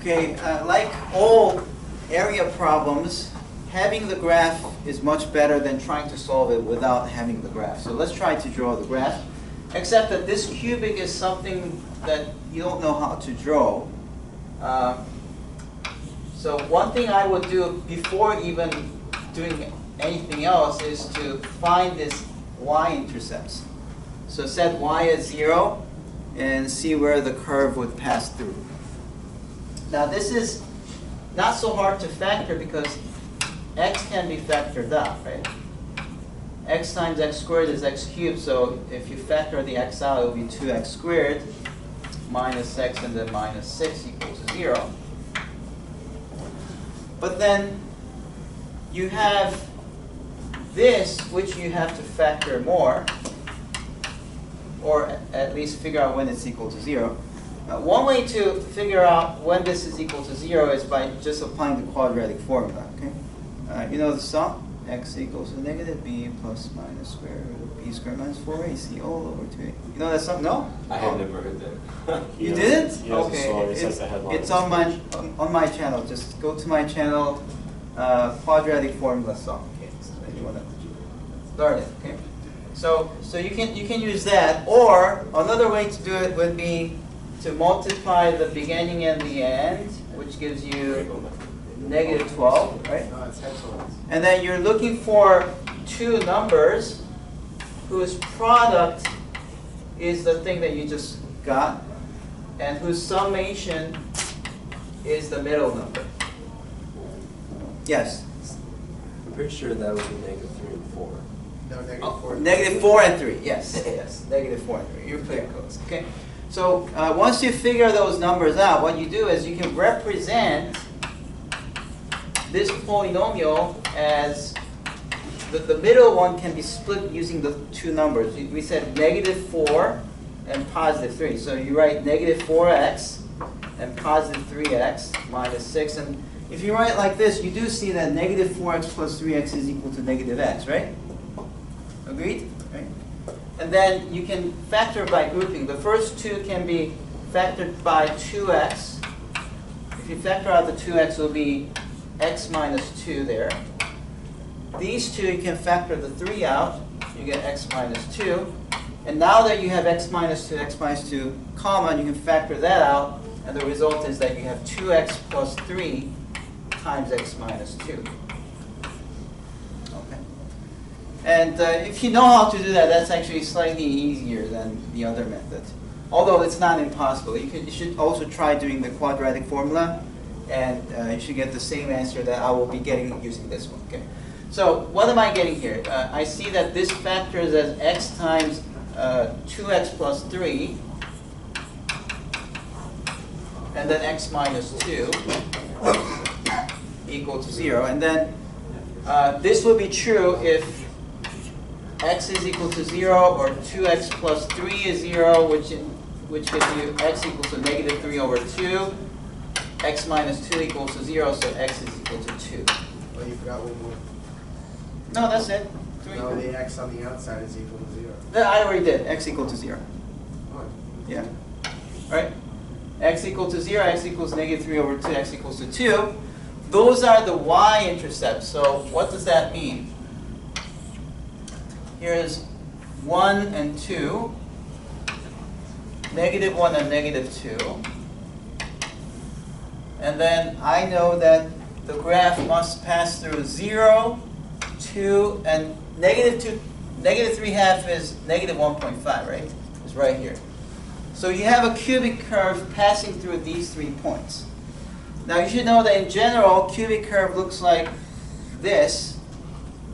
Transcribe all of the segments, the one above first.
Okay, like all area problems, having the graph is much better than trying to solve it without having the graph. So let's try to draw the graph, except that this cubic is something that you don't know how to draw. So one thing I would do before even doing anything else is to find this y-intercepts. So set y as 0 and see where the curve would pass through. Now this is not so hard to factor because x can be factored out, right? X times x squared is x cubed, so if you factor the x out, it will be 2x squared minus x and then minus 6 equals 0. But then you have this, which you have to factor more, or at least figure out when it's equal to 0. One way to figure out when this is equal to 0 is by just applying the quadratic formula. Okay, you know the sum: x equals to negative b plus minus square root of b squared minus 4ac all over 2a. You know that sum? No? I had never heard that. You didn't? Okay. It's on my channel. Just go to my channel, quadratic formula sum. Okay, so then you want to learn it. Okay, so you can use that, or another way to do it would be to multiply the beginning and the end, which gives you negative 12, right? And then you're looking for two numbers whose product is the thing that you just got, and whose summation is the middle number. Yes? I'm pretty sure that would be negative 3 and 4. No, negative 4. Negative 4 and 3, yes, yes, negative 4 and 3. You're pretty close, okay? So once you figure those numbers out, what you do is you can represent this polynomial as the middle one can be split using the two numbers. We said negative 4 and positive 3. So you write negative 4x and positive 3x minus 6. And if you write it like this, you do see that negative 4x plus 3x is equal to negative x, right? Agreed? Right? And then you can factor by grouping. The first two can be factored by 2x. If you factor out the 2x, it will be x minus 2 there. These two, you can factor the 3 out. You get x minus 2. And now that you have x minus 2 common, you can factor that out. And the result is that you have 2x plus 3 times x minus 2. Okay. And if you know how to do that, that's actually slightly easier than the other method. Although it's not impossible. You should also try doing the quadratic formula, and you should get the same answer that I will be getting using this one. Okay. So what am I getting here? I see that this factors as x times 2x plus 3, and then x minus 2 equal to 0. And then this will be true if x is equal to 0 or 2x plus 3 is 0, which gives you x equals to negative 3 over 2. X minus 2 equals to 0, so x is equal to 2. Well, you forgot one more. No, that's it. 3. No, the x on the outside is equal to 0. I already did. X equal to 0. Oh. Yeah. All right. X equal to 0, x equals negative 3 over 2, x equals to 2. Those are the y-intercepts. So what does that mean? Here's 1 and 2, negative 1 and negative 2. And then I know that the graph must pass through 0, 2, and negative 2. Negative 3/2 is negative 1.5, right? It's right here. So you have a cubic curve passing through these 3 points. Now you should know that in general, cubic curve looks like this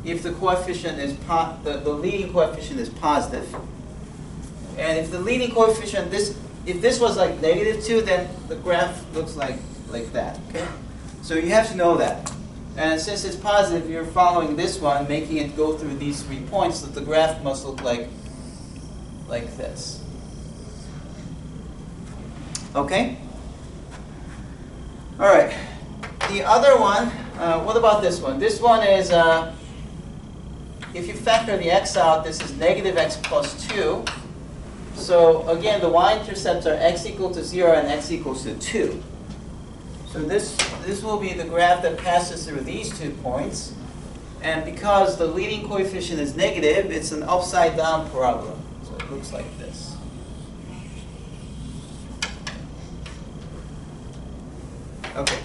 if the coefficient is the leading coefficient is positive. And if the leading coefficient, if this was like negative 2, then the graph looks like that. Okay? So you have to know that. And since it's positive, you're following this one, making it go through these 3 points, that the graph must look like this. Okay? All right. The other one, what about this one? This one is, if you factor the x out, this is negative x plus 2. So again, the y-intercepts are x equal to 0 and x equals to 2. So this will be the graph that passes through these 2 points. And because the leading coefficient is negative, it's an upside down parabola. So it looks like this. Okay.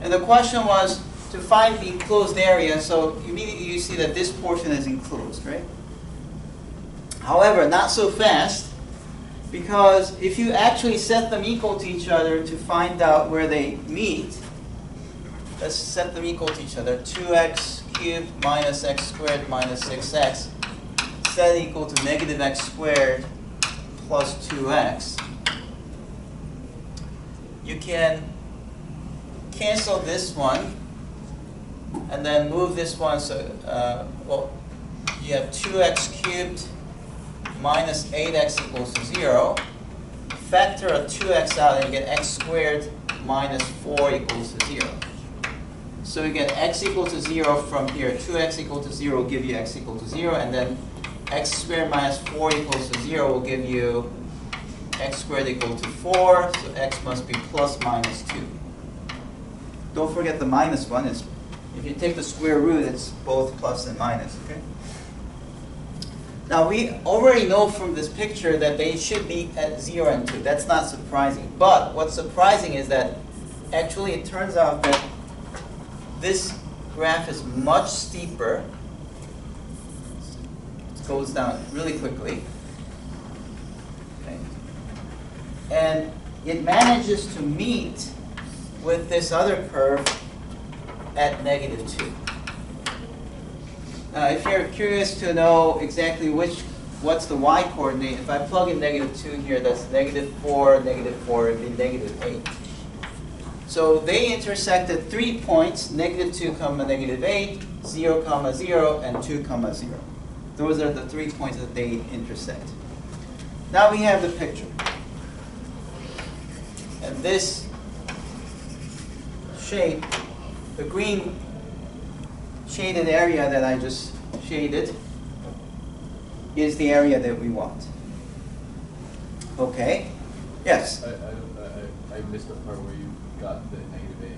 And the question was to find the enclosed area. So immediately you see that this portion is enclosed, right? However, not so fast, because if you actually set them equal to each other to find out where they meet, let's set them equal to each other. 2x cubed minus x squared minus 6x, set equal to negative x squared plus 2x. You can cancel this one and then move this one. So, well, you have 2x cubed minus 8x equals to 0. Factor a 2x out and you get x squared minus 4 equals to 0. So you get x equals to 0 from here. 2x equal to 0 will give you x equal to 0. And then x squared minus 4 equals to 0 will give you x squared equal to 4. So x must be plus minus 2. Don't forget the minus one. If you take the square root, it's both plus and minus. Okay. Now we already know from this picture that they should be at 0 and 2. That's not surprising. But what's surprising is that actually it turns out that this graph is much steeper. It goes down really quickly. Okay. And it manages to meet with this other curve at negative 2. If you're curious to know exactly what's the y-coordinate, if I plug in negative 2 here, that's negative 4, it'd be negative 8. So they intersect at 3 points, negative 2 comma negative 8, 0 comma 0, and 2 comma 0. Those are the 3 points that they intersect. Now we have the picture. And this shape, the green shaded area that I just shaded, is the area that we want. Okay? Yes? I missed the part where you got the negative 8.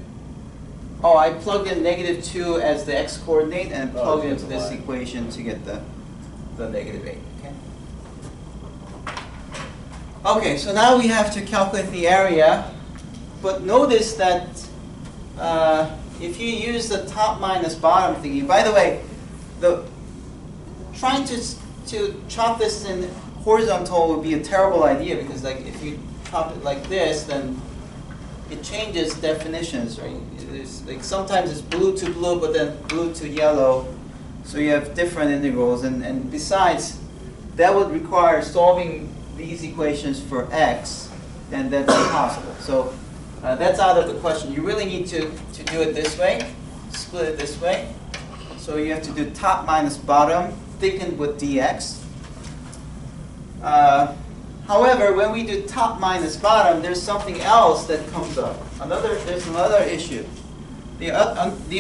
Oh, I plugged in negative 2 as the x-coordinate and plugged to into get the this y. equation to get the negative 8. Okay? Okay, so now we have to calculate the area. But notice that if you use the top minus bottom thingy, by the way, trying to chop this in horizontal would be a terrible idea, because like if you chop it like this, then it changes definitions, right? Like sometimes it's blue to blue, but then blue to yellow, so you have different integrals, and besides, that would require solving these equations for x, and that's impossible. So that's out of the question. You really need to do it this way, split it this way. So you have to do top minus bottom, thickened with dx. However, when we do top minus bottom, there's something else that comes up. There's another issue. The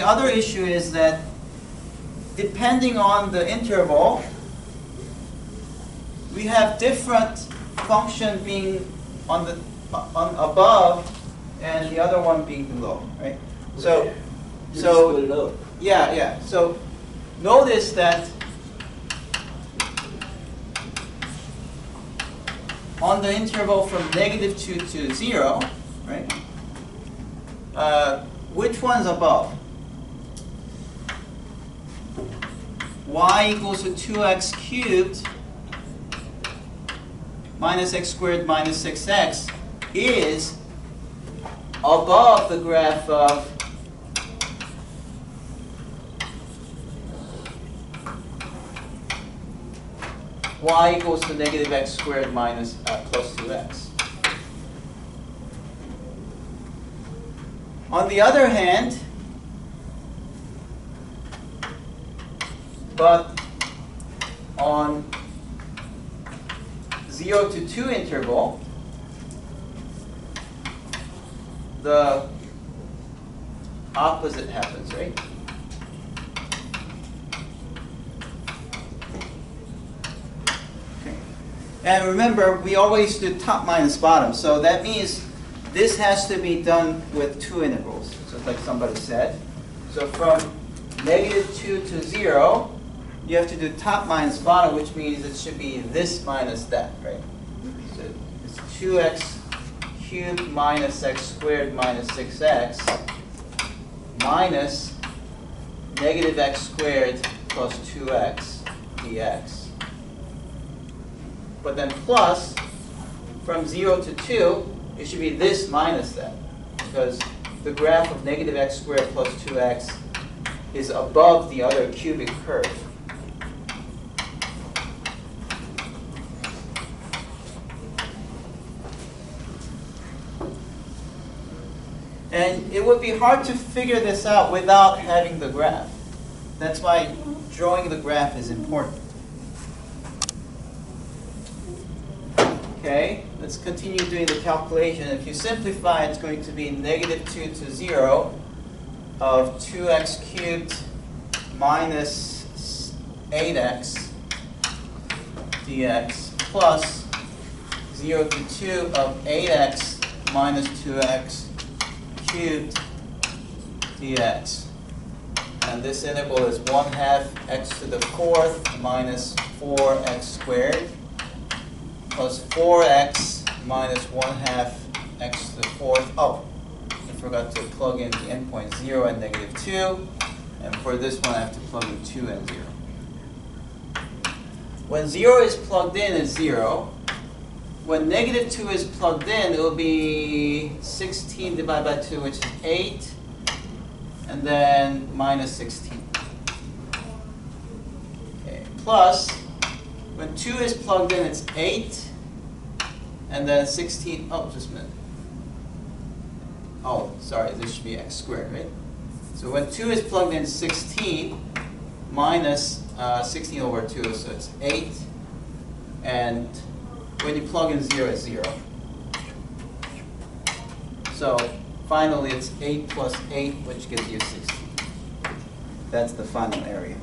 other issue is that depending on the interval, we have different function being on above and the other one being below, right? So split it up. yeah. So notice that on the interval from negative 2 to 0, right? Which one's above? Y equals to 2x cubed minus x squared minus 6x is above the graph of y equals to negative x squared minus plus 2x. On the other hand, but on 0 to 2 interval, the opposite happens, right? Okay. And remember, we always do top minus bottom. So that means this has to be done with two integrals, just like somebody said. So from -2 to 0, you have to do top minus bottom, which means it should be this minus that, right? So it's 2x cubed minus x squared minus 6x minus negative x squared plus 2x dx. But then plus, from 0 to 2, it should be this minus that, because the graph of negative x squared plus 2x is above the other cubic curve. And it would be hard to figure this out without having the graph. That's why drawing the graph is important. Okay, let's continue doing the calculation. If you simplify, it's going to be -2 to 0 of 2x cubed minus 8x dx plus 0 to 2 of 8x minus 2x cubed dx. And this interval is 1/2 x to the 4th minus 4x squared plus 4x minus 1/2 x to the 4th. Oh, I forgot to plug in the endpoint 0 and -2. And for this one, I have to plug in 2 and 0. When 0 is plugged in, it's 0. When -2 is plugged in, it will be 16 divided by 2, which is 8, and then minus 16. Okay. Plus, when 2 is plugged in, it's 8, and then 16, oh, just a minute. Oh, sorry, this should be x squared, right? So when 2 is plugged in, 16 minus 16 over 2, so it's 8, and when you plug in 0, it's 0. So finally, it's 8 plus 8, which gives you 16. That's the final area.